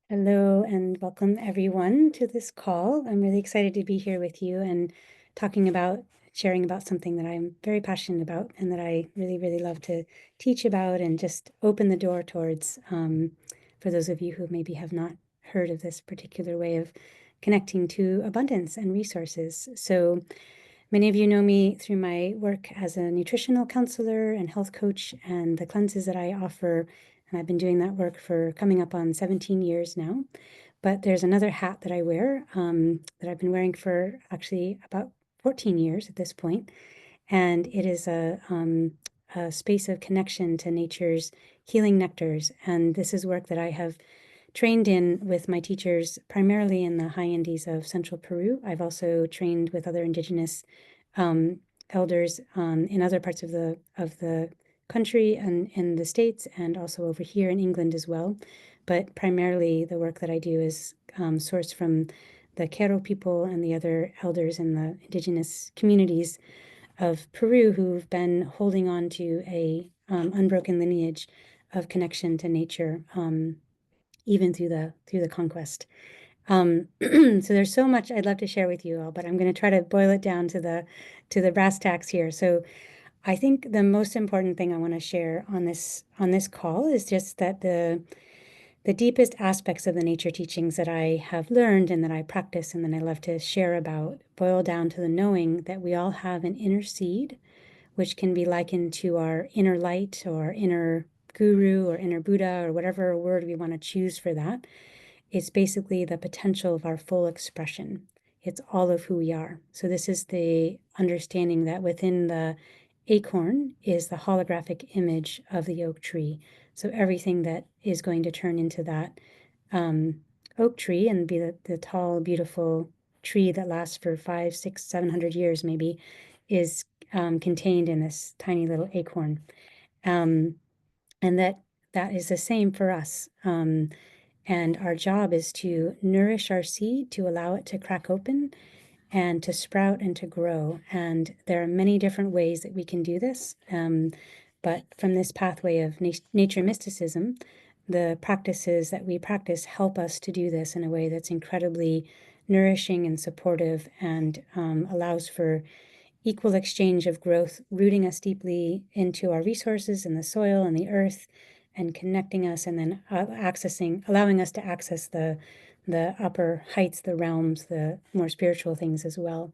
Hello and welcome everyone to this call. I'm really excited to be here with you and sharing about something that I'm very passionate about and that I really, really love to teach about and just open the door towards for those of you who maybe have not heard of this particular way of connecting to abundance and resources. So many of you know me through my work as a nutritional counselor and health coach and the cleanses that I offer. And I've been doing that work for coming up on 17 years now. But there's another hat that I wear that I've been wearing for actually about 14 years at this point. And it is a space of connection to nature's healing nectars. And this is work that I have trained in with my teachers, primarily in the high Andes of central Peru. I've also trained with other indigenous elders in other parts of the country and in the States, and also over here in England as well. But primarily the work that I do is sourced from the Quero people and the other elders in the indigenous communities of Peru who've been holding on to a unbroken lineage of connection to nature, even through the conquest. So there's so much I'd love to share with you all, but I'm going to try to boil it down to the brass tacks here. So I think the most important thing I want to share on this call is just that the deepest aspects of the nature teachings that I have learned and that I practice and that I love to share about boil down to the knowing that we all have an inner seed, which can be likened to our inner light or inner guru or inner Buddha or whatever word we want to choose for that. It's basically the potential of our full expression. It's all of who we are. So this is the understanding that within the acorn is the holographic image of the oak tree. So everything that is going to turn into that oak tree and be the tall, beautiful tree that lasts for 500, 600, 700 years maybe is contained in this tiny little acorn. And that is the same for us. And our job is to nourish our seed, to allow it to crack open and to sprout and to grow. And there are many different ways that we can do this. But from this pathway of nature mysticism, the practices that we practice help us to do this in a way that's incredibly nourishing and supportive and allows for equal exchange of growth, rooting us deeply into our resources in the soil and the earth, and connecting us, and then allowing us to access the upper heights, the realms, the more spiritual things as well.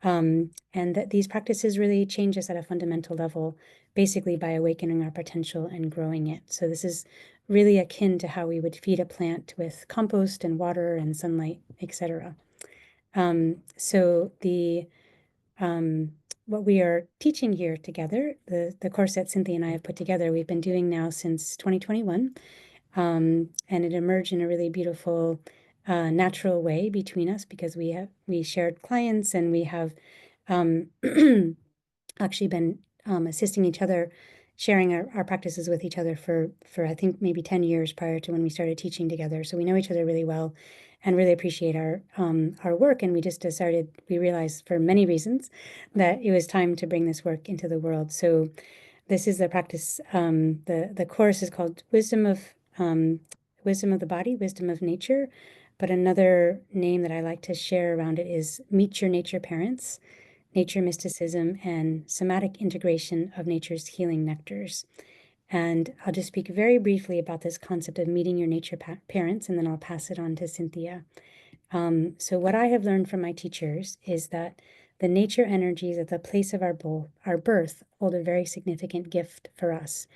And that these practices really change us at a fundamental level, basically by awakening our potential and growing it. So this is really akin to how we would feed a plant with compost and water and sunlight, etc. So what we are teaching here together, the course that Cynthia and I have put together, we've been doing now since 2021, and it emerged in a really beautiful, natural way between us because we shared clients and we have actually been assisting each other, sharing our practices with each other for I think maybe 10 years prior to when we started teaching together. So we know each other really well and really appreciate our work. And we just we realized for many reasons that it was time to bring this work into the world. So this is the practice. The course is called Wisdom of the Body, Wisdom of Nature. But another name that I like to share around it is Meet Your Nature Parents, Nature Mysticism, and Somatic Integration of Nature's Healing Nectars. And I'll just speak very briefly about this concept of meeting your nature parents, and then I'll pass it on to Cynthia. So what I have learned from my teachers is that the nature energies at the place of our birth hold a very significant gift for us.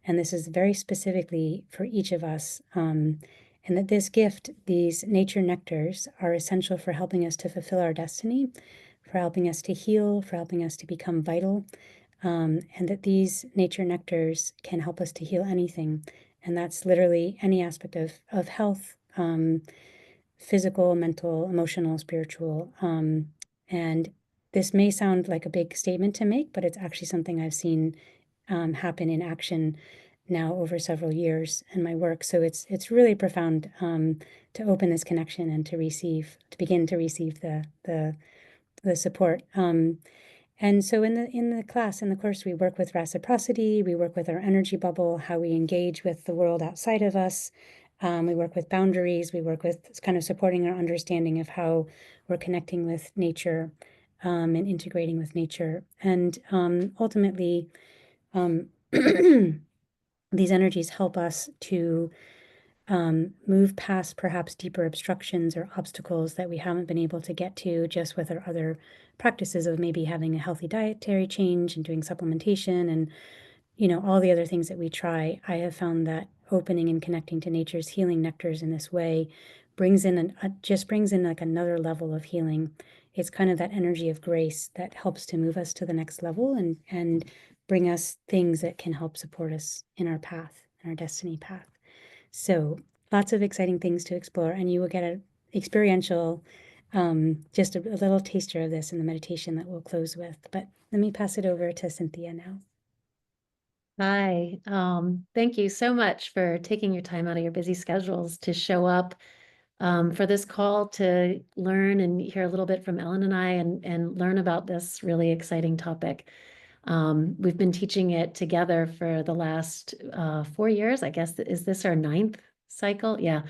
And this is very specifically for each of us. And that this gift, these nature nectars, are essential for helping us to fulfill our destiny, for helping us to heal, for helping us to become vital, and that these nature nectars can help us to heal anything. And that's literally any aspect of health, physical, mental, emotional, spiritual. And this may sound like a big statement to make, but it's actually something I've seen happen in action now over several years in my work. So it's really profound to open this connection and to begin to receive the support. And so in the class, in the course, we work with reciprocity, we work with our energy bubble, how we engage with the world outside of us, We work with boundaries. We work with kind of supporting our understanding of how we're connecting with nature, and integrating with nature. And ultimately, these energies help us to move past perhaps deeper obstructions or obstacles that we haven't been able to get to just with our other practices of maybe having a healthy dietary change and doing supplementation and, all the other things that we try. I have found that opening and connecting to nature's healing nectars in this way just brings in like another level of healing. It's kind of that energy of grace that helps to move us to the next level and bring us things that can help support us in our path, in our destiny path. So lots of exciting things to explore, and you will get an experiential, just a little taster of this in the meditation that we'll close with. But let me pass it over to Cynthia now. Hi, thank you so much for taking your time out of your busy schedules to show up for this call to learn and hear a little bit from Ellen and I and learn about this really exciting topic. We've been teaching it together for the last 4 years, I guess. Is this our 9th cycle? Yeah.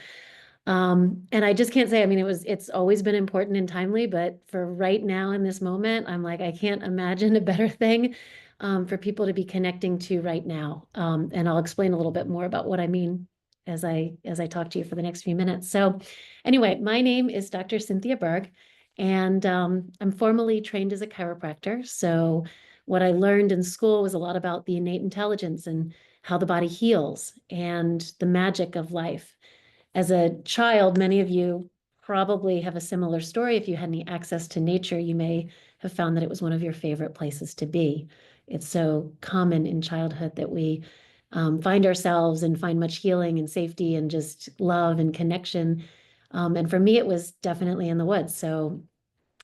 And I just can't say, I mean, it's always been important and timely, but for right now in this moment, I'm like, I can't imagine a better thing for people to be connecting to right now. And I'll explain a little bit more about what I mean as I talk to you for the next few minutes. So anyway, my name is Dr. Cynthia Berg, and I'm formally trained as a chiropractor. So what I learned in school was a lot about the innate intelligence and how the body heals and the magic of life. As a child, many of you probably have a similar story. If you had any access to nature, you may have found that it was one of your favorite places to be. It's so common in childhood that we find ourselves and find much healing and safety and just love and connection. And for me, it was definitely in the woods. So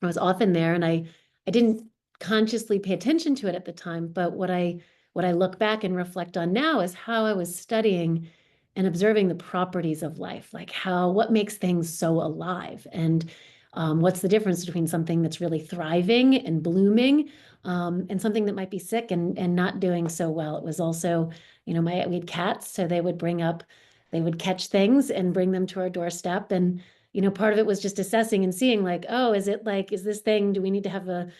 I was often there, and I didn't consciously pay attention to it at the time, but what I look back and reflect on now is how I was studying and observing the properties of life, like what makes things so alive, and what's the difference between something that's really thriving and blooming, and something that might be sick and not doing so well. It was also, we had cats, so they would catch things and bring them to our doorstep, and part of it was just assessing and seeing like, oh, is this thing, do we need to have a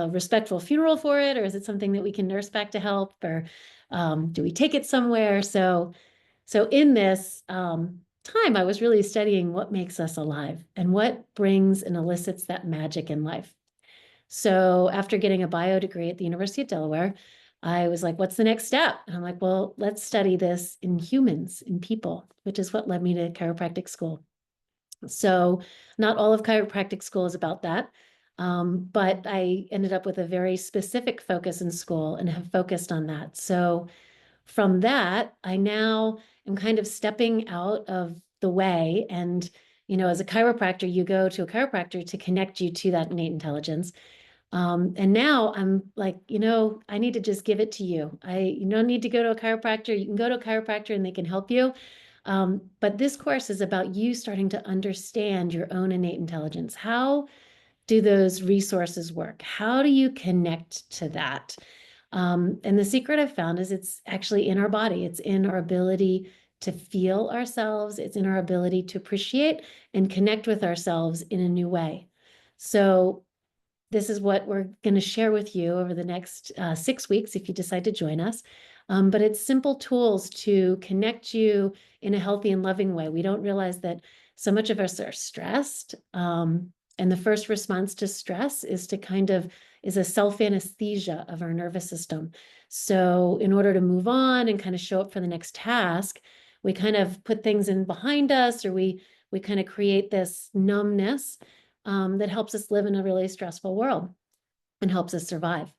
respectful funeral for it? Or is it something that we can nurse back to health? Or do we take it somewhere? So in this time, I was really studying what makes us alive and what brings and elicits that magic in life. So after getting a bio degree at the University of Delaware, I was like, what's the next step? And I'm like, well, let's study this in humans, in people, which is what led me to chiropractic school. So not all of chiropractic school is about that. But I ended up with a very specific focus in school and have focused on that. So from that, I now am kind of stepping out of the way. And, as a chiropractor, you go to a chiropractor to connect you to that innate intelligence. And now I'm like, I need to just give it to you. You don't need to go to a chiropractor. You can go to a chiropractor and they can help you. But this course is about you starting to understand your own innate intelligence. How do those resources work? How do you connect to that? And the secret I've found is it's actually in our body. It's in our ability to feel ourselves. It's in our ability to appreciate and connect with ourselves in a new way. So this is what we're going to share with you over the next 6 weeks if you decide to join us. But it's simple tools to connect you in a healthy and loving way. We don't realize that so much of us are stressed. And the first response to stress is a self-anesthesia of our nervous system. So in order to move on and kind of show up for the next task, we kind of put things in behind us, or we kind of create this numbness that helps us live in a really stressful world and helps us survive.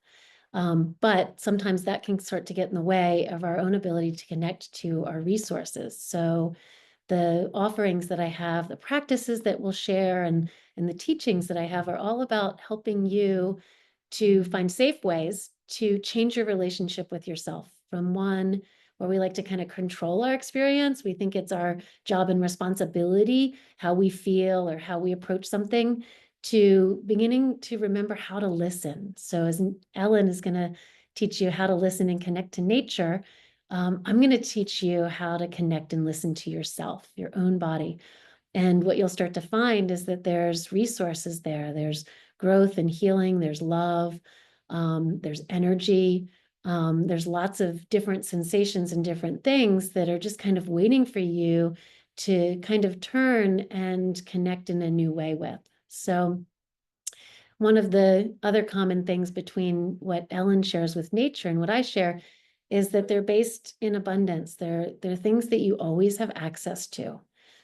But sometimes that can start to get in the way of our own ability to connect to our resources. So the offerings that I have, the practices that we'll share, and the teachings that I have are all about helping you to find safe ways to change your relationship with yourself from one where we like to kind of control our experience. We think it's our job and responsibility, how we feel or how we approach something, to beginning to remember how to listen. So as Ellen is going to teach you how to listen and connect to nature, I'm going to teach you how to connect and listen to yourself, your own body. And what you'll start to find is that there's resources there. There's growth and healing. There's love. There's energy. There's lots of different sensations and different things that are just kind of waiting for you to kind of turn and connect in a new way with. So one of the other common things between what Ellen shares with nature and what I share is that they're based in abundance. They're things that you always have access to.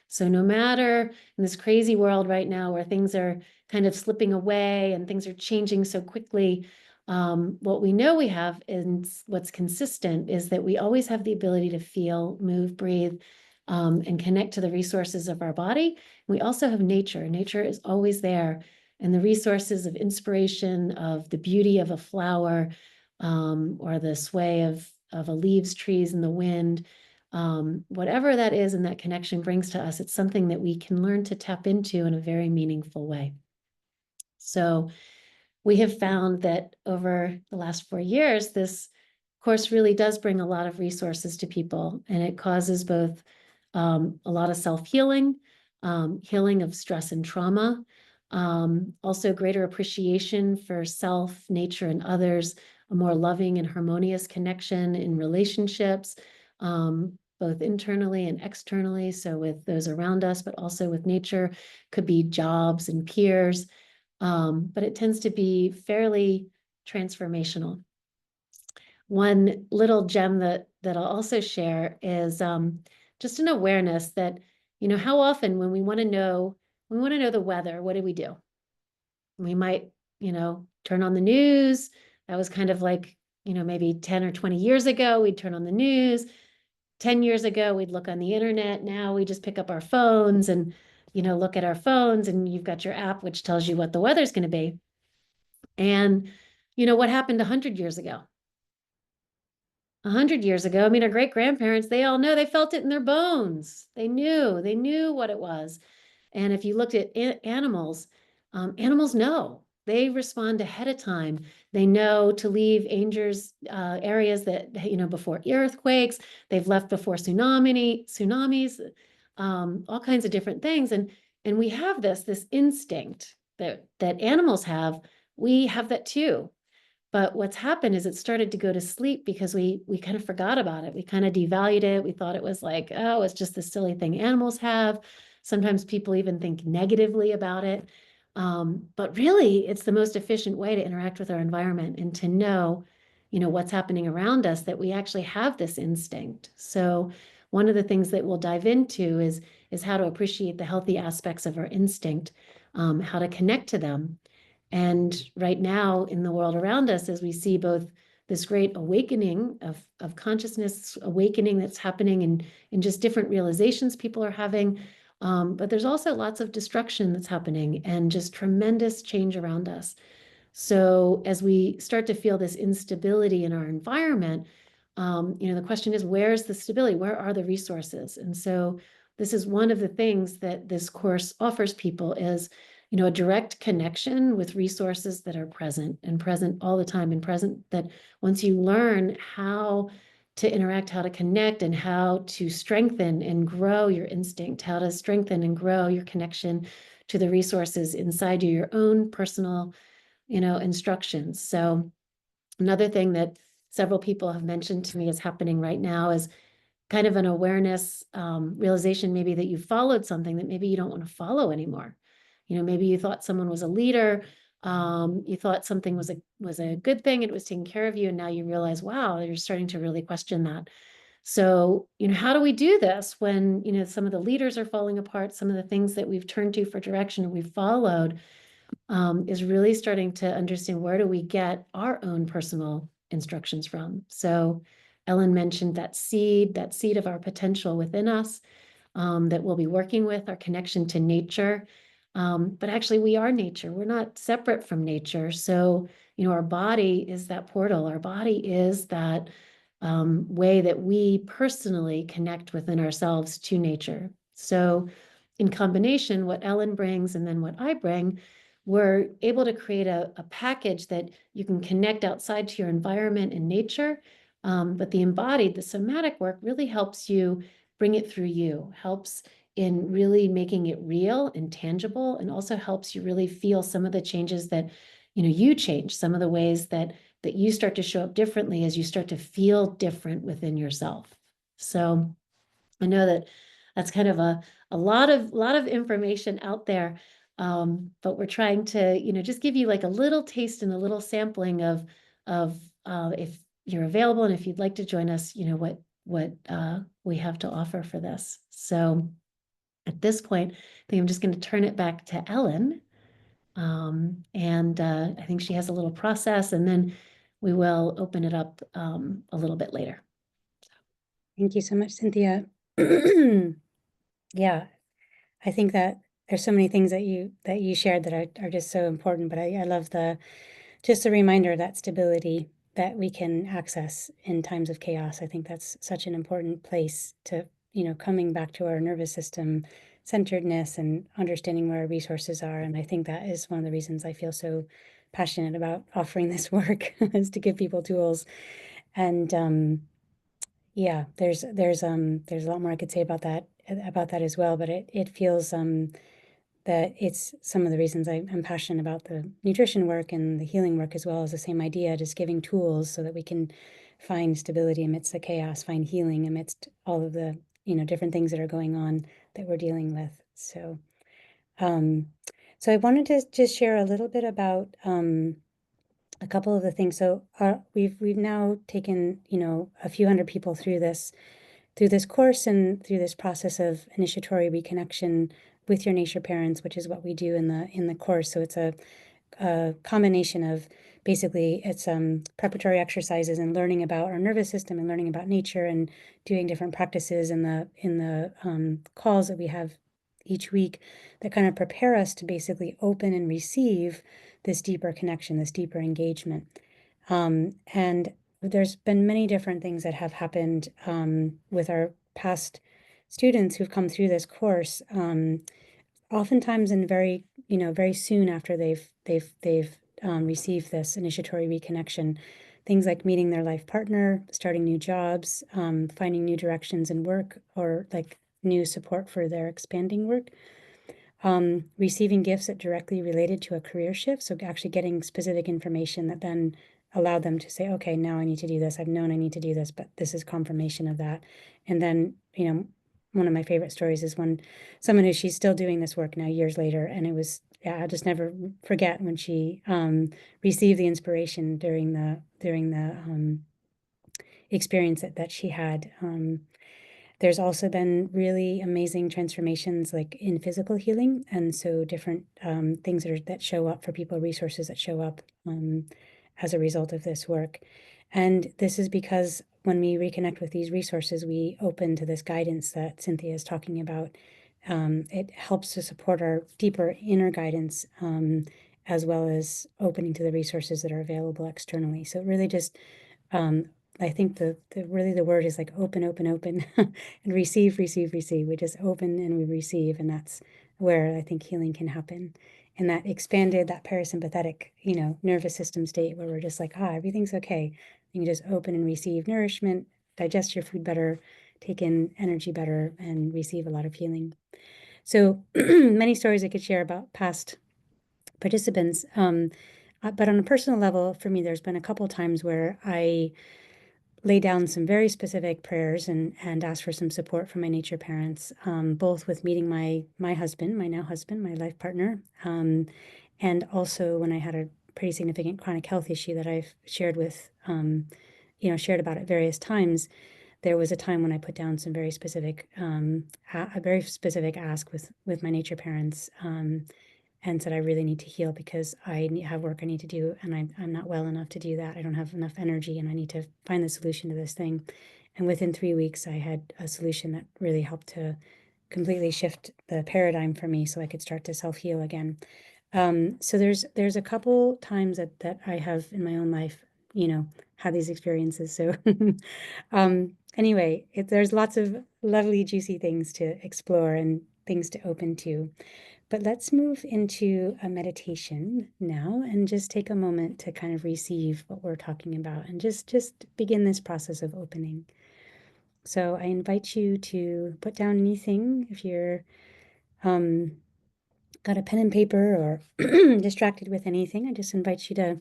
So no matter in this crazy world right now where things are kind of slipping away and things are changing so quickly, what we know we have and what's consistent is that we always have the ability to feel, move, breathe, and connect to the resources of our body. We also have nature. Nature is always there, and the resources of inspiration, of the beauty of a flower, or the sway of a leaves, trees, and the wind, whatever that is and that connection brings to us, it's something that we can learn to tap into in a very meaningful way. So we have found that over the last 4 years, this course really does bring a lot of resources to people, and it causes both a lot of self-healing, healing of stress and trauma, also greater appreciation for self, nature, and others, a more loving and harmonious connection in relationships, both internally and externally, so with those around us, but also with nature, could be jobs and peers, but it tends to be fairly transformational. One little gem that I'll also share is just an awareness that, how often when we want to know the weather, what do? We might, turn on the news. That was kind of like, maybe 10 or 20 years ago, we'd turn on the news. 10 years ago, we'd look on the internet. Now we just pick up our phones and, look at our phones, and you've got your app, which tells you what the weather's going to be. And, what happened 100 years ago? 100 years ago, I mean, our great grandparents, they all know, they felt it in their bones. They knew what it was. And if you looked at animals, animals know. They respond ahead of time. They know to leave areas that, before earthquakes, they've left before tsunamis, all kinds of different things. And we have this instinct that animals have. We have that too. But what's happened is it started to go to sleep because we kind of forgot about it. We kind of devalued it. We thought it was like, oh, it's just the silly thing animals have. Sometimes people even think negatively about it. But really, it's the most efficient way to interact with our environment and to know, what's happening around us, that we actually have this instinct. So one of the things that we'll dive into is how to appreciate the healthy aspects of our instinct, how to connect to them. And right now in the world around us, as we see both this great awakening of consciousness, awakening that's happening in just different realizations people are having, but there's also lots of destruction that's happening and just tremendous change around us. So as we start to feel this instability in our environment, the question is, where's the stability? Where are the resources? And so this is one of the things that this course offers people is, a direct connection with resources that are present all the time, and present that once you learn how to interact, how to connect, and how to strengthen and grow your instinct, how to strengthen and grow your connection to the resources inside you, your own personal, instructions. So another thing that several people have mentioned to me is happening right now is kind of an awareness, realization maybe that you followed something that maybe you don't want to follow anymore. Maybe you thought someone was a leader, you thought something was a good thing, it was taking care of you, and now you realize, wow, you're starting to really question that. So, how do we do this when, some of the leaders are falling apart, some of the things that we've turned to for direction and we've followed, is really starting to understand, where do we get our own personal instructions from? So Ellen mentioned that seed of our potential within us, that we'll be working with, our connection to nature. But actually we are nature. We're not separate from nature. So, our body is that portal. Our body is that way that we personally connect within ourselves to nature. So in combination, what Ellen brings and then what I bring, we're able to create a package that you can connect outside to your environment and nature, But the embodied, the somatic work really helps you bring it through you, helps in really making it real and tangible, and also helps you really feel some of the changes that, you change, some of the ways that you start to show up differently as you start to feel different within yourself. So I know that that's kind of a lot of information out there. But we're trying to, just give you like a little taste and a little sampling of if you're available and if you'd like to join us, what we have to offer for this. So at this point, I think I'm just going to turn it back to Ellen. And I think she has a little process, and then we will open it up a little bit later. Thank you so much, Cynthia. Yeah, I think that there's so many things that you shared that are just so important, but I love just a reminder of that stability that we can access in times of chaos. I think that's such an important place to, coming back to our nervous system centeredness and understanding where our resources are. And I think that is one of the reasons I feel so passionate about offering this work is to give people tools. And yeah, there's a lot more I could say about that as well, but it feels that it's some of the reasons I'm passionate about the nutrition work and the healing work as well as the same idea, just giving tools so that we can find stability amidst the chaos, find healing amidst all of the, different things that are going on that we're dealing with. Um, so I wanted to just share a little bit about a couple of the things. So we've now taken, a few hundred people through this course and through this process of initiatory reconnection with your nature parents, which is what we do in the course. So it's a combination of basically it's preparatory exercises and learning about our nervous system and learning about nature and doing different practices in the calls that we have each week that kind of prepare us to basically open and receive this deeper connection, this deeper engagement. And there's been many different things that have happened with our past students who've come through this course. Oftentimes, in very soon after they've received this initiatory reconnection, things like meeting their life partner, starting new jobs, finding new directions in work, or like new support for their expanding work. Receiving gifts that directly related to a career shift. So actually getting specific information that then allowed them to say, okay, now I need to do this. I've known I need to do this, but this is confirmation of that. And then, one of my favorite stories is when someone she's still doing this work now years later. And it was, yeah, I'll just never forget when she received the inspiration during the experience that she had. There's also been really amazing transformations like in physical healing. And so different things that show up for people, resources that show up as a result of this work. And this is because when we reconnect with these resources, we open to this guidance that Cynthia is talking about. It helps to support our deeper inner guidance as well as opening to the resources that are available externally. So it really just I think the word is like open, open, open, and receive, receive, receive. We just open and we receive, and that's where I think healing can happen. In that expanded, that parasympathetic, nervous system state where we're just like, everything's okay. You can just open and receive nourishment, digest your food better, take in energy better, and receive a lot of healing. So many stories I could share about past participants. But on a personal level, for me, there's been a couple times where I lay down some very specific prayers and ask for some support from my nature parents, both with meeting my husband, my now husband, my life partner, and also when I had a pretty significant chronic health issue that I've shared shared about at various times. There was a time when I put down some very specific, a very specific ask with my nature parents, and said I really need to heal because I have work I need to do, and I'm not well enough to do that. I don't have enough energy, and I need to find the solution to this thing. And within 3 weeks, I had a solution that really helped to completely shift the paradigm for me, so I could start to self heal again. So there's a couple times that I have in my own life, had these experiences. So anyway, there's lots of lovely, juicy things to explore and things to open to. But let's move into a meditation now and just take a moment to kind of receive what we're talking about and just begin this process of opening. So I invite you to put down anything. If you're got a pen and paper or distracted with anything, I just invite you to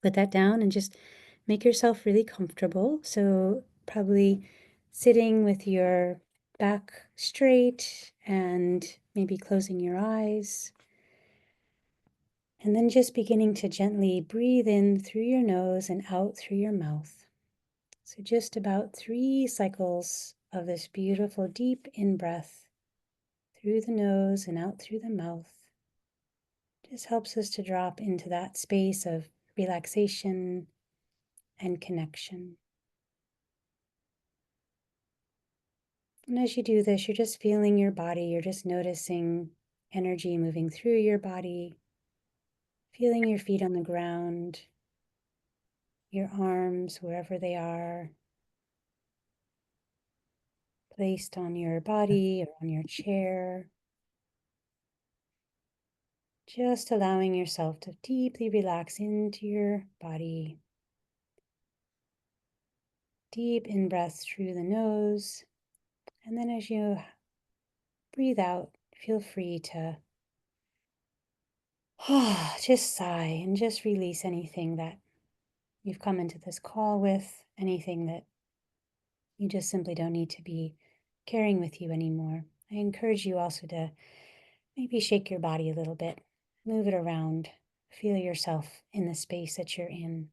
put that down and just make yourself really comfortable. So probably sitting with your back straight and maybe closing your eyes. And then just beginning to gently breathe in through your nose and out through your mouth. So just about 3 cycles of this beautiful deep in-breath through the nose and out through the mouth. Just helps us to drop into that space of relaxation and connection. And as you do this, you're just feeling your body, you're just noticing energy moving through your body, feeling your feet on the ground, your arms wherever they are, placed on your body or on your chair. Just allowing yourself to deeply relax into your body. Deep in breath through the nose. And then as you breathe out, feel free to just sigh and just release anything that you've come into this call with, anything that you just simply don't need to be carrying with you anymore. I encourage you also to maybe shake your body a little bit, move it around, feel yourself in the space that you're in.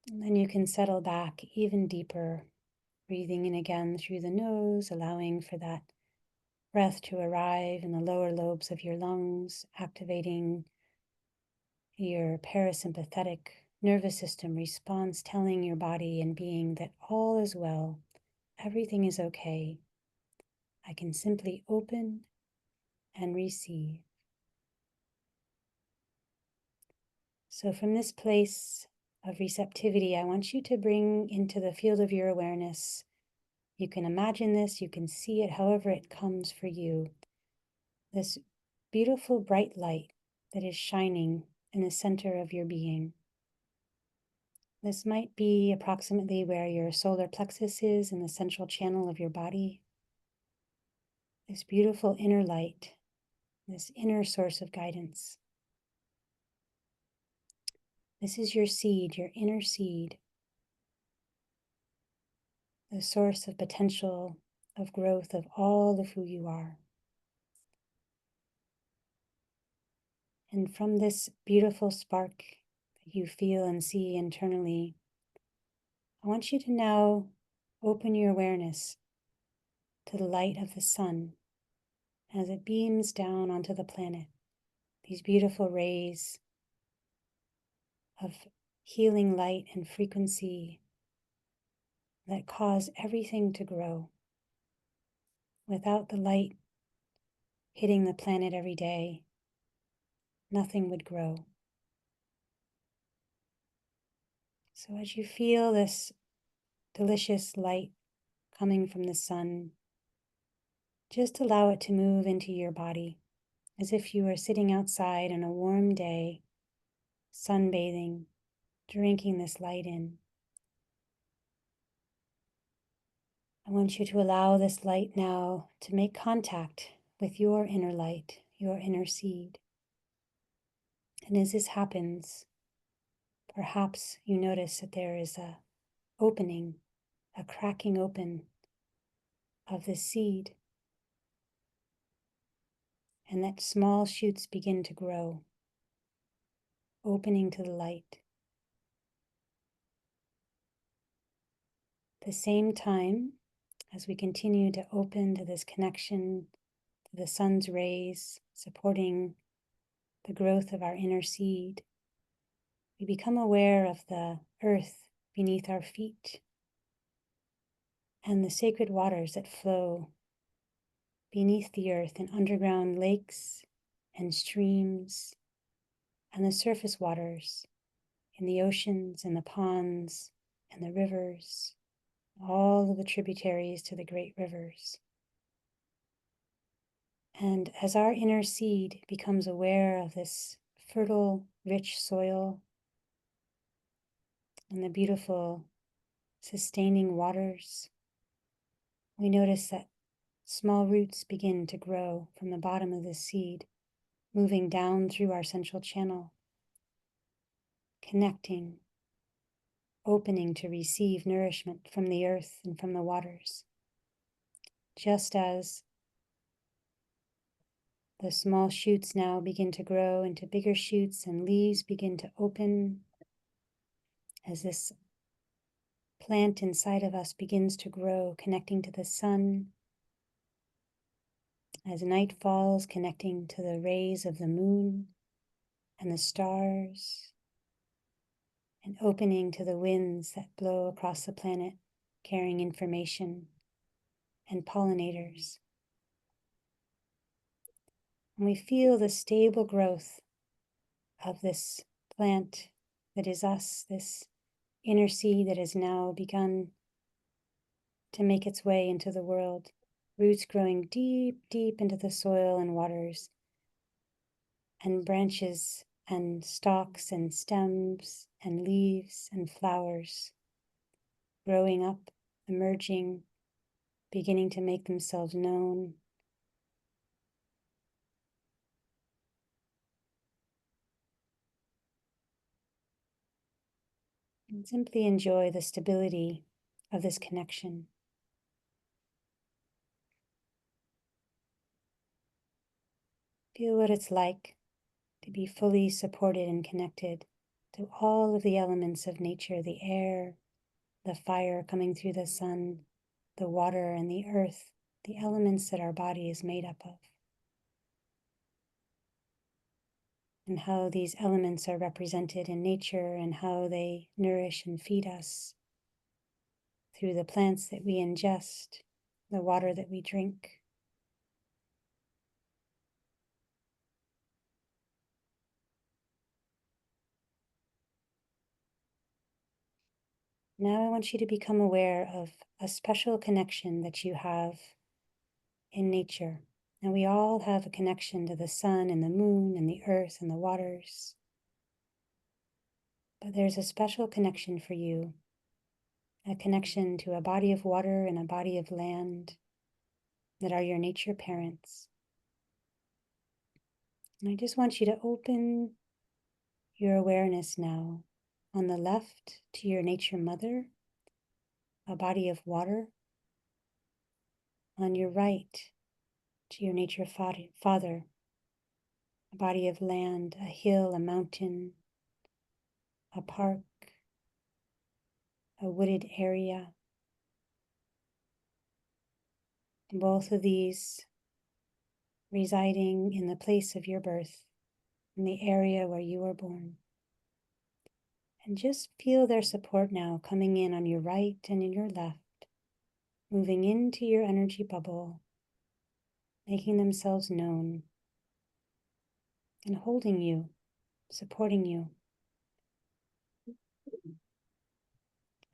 And then you can settle back even deeper, breathing in again through the nose, allowing for that breath to arrive in the lower lobes of your lungs, activating your parasympathetic nervous system response, telling your body and being that all is well, everything is okay. I can simply open and receive. So from this place of receptivity, I want you to bring into the field of your awareness. You can imagine this, you can see it however it comes for you. This beautiful bright light that is shining in the center of your being. This might be approximately where your solar plexus is in the central channel of your body. This beautiful inner light, this inner source of guidance. This is your seed, your inner seed, the source of potential, of growth, of all of who you are. And from this beautiful spark that you feel and see internally, I want you to now open your awareness to the light of the sun as it beams down onto the planet. These beautiful rays of healing light and frequency that cause everything to grow. Without the light hitting the planet every day, nothing would grow. So as you feel this delicious light coming from the sun, just allow it to move into your body as if you were sitting outside on a warm day, sunbathing, drinking this light in. I want you to allow this light now to make contact with your inner light, your inner seed. And as this happens, perhaps you notice that there is a opening, a cracking open of the seed, and that small shoots begin to grow, opening to the light. At the same time, as we continue to open to this connection to the sun's rays, supporting the growth of our inner seed, we become aware of the earth beneath our feet and the sacred waters that flow beneath the earth in underground lakes and streams, and the surface waters in the oceans and the ponds and the rivers, all of the tributaries to the great rivers. And as our inner seed becomes aware of this fertile, rich soil and the beautiful, sustaining waters, we notice that small roots begin to grow from the bottom of the seed, moving down through our central channel, connecting, opening to receive nourishment from the earth and from the waters. Just as the small shoots now begin to grow into bigger shoots and leaves begin to open, as this plant inside of us begins to grow, connecting to the sun, as night falls, connecting to the rays of the moon and the stars, and opening to the winds that blow across the planet, carrying information and pollinators. And we feel the stable growth of this plant that is us, this inner seed that has now begun to make its way into the world, roots growing deep, deep into the soil and waters, and branches and stalks and stems and leaves and flowers growing up, emerging, beginning to make themselves known. And simply enjoy the stability of this connection. Feel what it's like to be fully supported and connected to all of the elements of nature, the air, the fire coming through the sun, the water and the earth, the elements that our body is made up of, and how these elements are represented in nature and how they nourish and feed us through the plants that we ingest, the water that we drink. Now I want you to become aware of a special connection that you have in nature. And we all have a connection to the sun and the moon and the earth and the waters. But there's a special connection for you, a connection to a body of water and a body of land that are your nature parents. And I just want you to open your awareness now on the left to your nature mother, a body of water. On your right to your nature father, a body of land, a hill, a mountain, a park, a wooded area. Both of these residing in the place of your birth, in the area where you were born. And just feel their support now coming in on your right and in your left, moving into your energy bubble, making themselves known, and holding you, supporting you.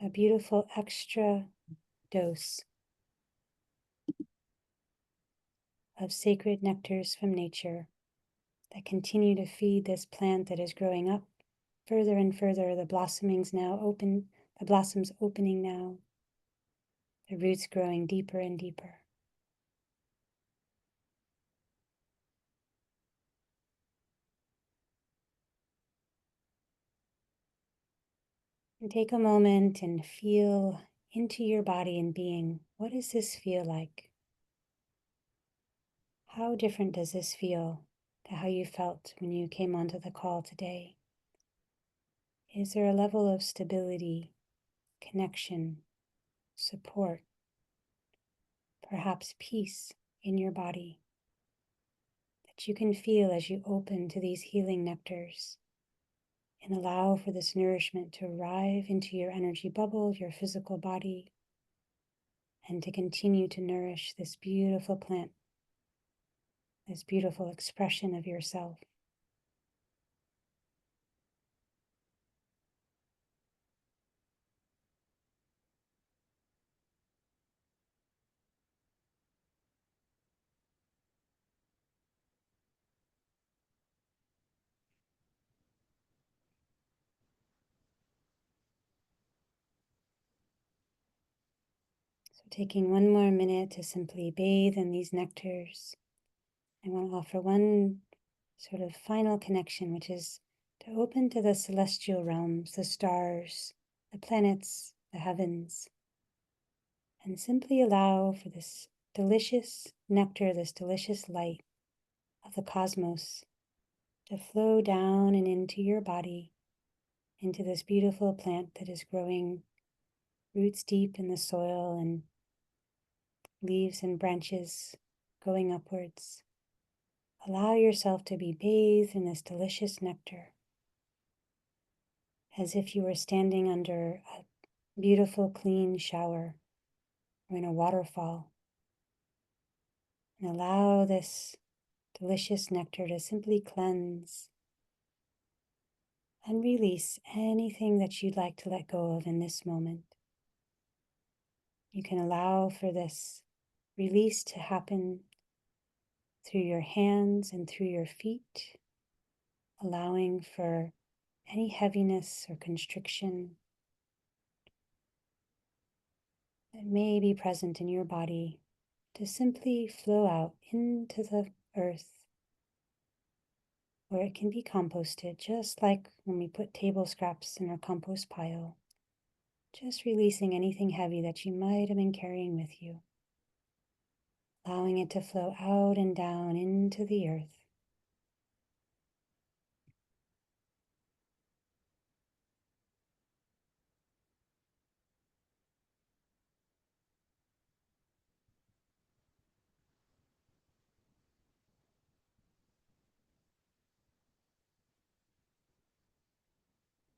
A beautiful extra dose of sacred nectars from nature that continue to feed this plant that is growing up further and further. The blossomings now open, the blossoms opening now, the roots growing deeper and deeper. And take a moment and feel into your body and being. What does this feel like? How different does this feel to how you felt when you came onto the call today? Is there a level of stability, connection, support, perhaps peace in your body that you can feel as you open to these healing nectars and allow for this nourishment to arrive into your energy bubble, your physical body, and to continue to nourish this beautiful plant, this beautiful expression of yourself? Taking one more minute to simply bathe in these nectars, I want to offer one sort of final connection, which is to open to the celestial realms, the stars, the planets, the heavens, and simply allow for this delicious nectar, this delicious light of the cosmos to flow down and into your body, into this beautiful plant that is growing roots deep in the soil and leaves and branches going upwards. Allow yourself to be bathed in this delicious nectar as if you were standing under a beautiful, clean shower or in a waterfall. And allow this delicious nectar to simply cleanse and release anything that you'd like to let go of in this moment. You can allow for this release to happen through your hands and through your feet, allowing for any heaviness or constriction that may be present in your body to simply flow out into the earth, where it can be composted, just like when we put table scraps in our compost pile, just releasing anything heavy that you might have been carrying with you, allowing it to flow out and down into the earth.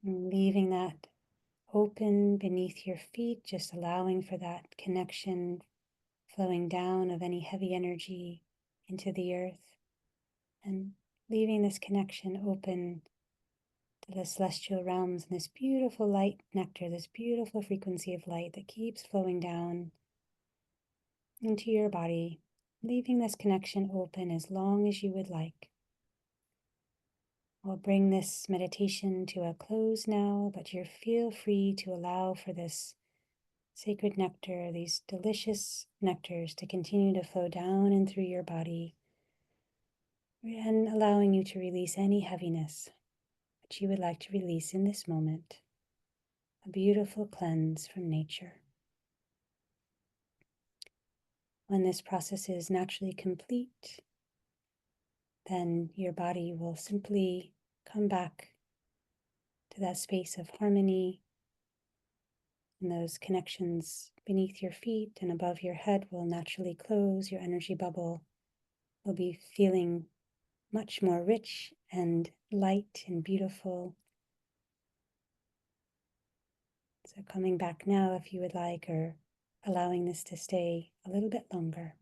And leaving that open beneath your feet, just allowing for that connection flowing down of any heavy energy into the earth, and leaving this connection open to the celestial realms and this beautiful light nectar, this beautiful frequency of light that keeps flowing down into your body, leaving this connection open as long as you would like. We'll bring this meditation to a close now, but you feel free to allow for this sacred nectar, these delicious nectars, to continue to flow down and through your body, and allowing you to release any heaviness that you would like to release in this moment. A beautiful cleanse from nature. When this process is naturally complete, then your body will simply come back to that space of harmony, and those connections beneath your feet and above your head will naturally close. Your energy bubble will be feeling much more rich and light and beautiful. So coming back now if you would like, or allowing this to stay a little bit longer.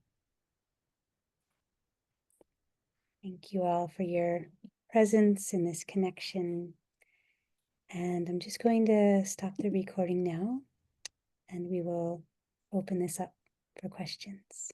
Thank you all for your presence in this connection. And I'm just going to stop the recording now, and we will open this up for questions.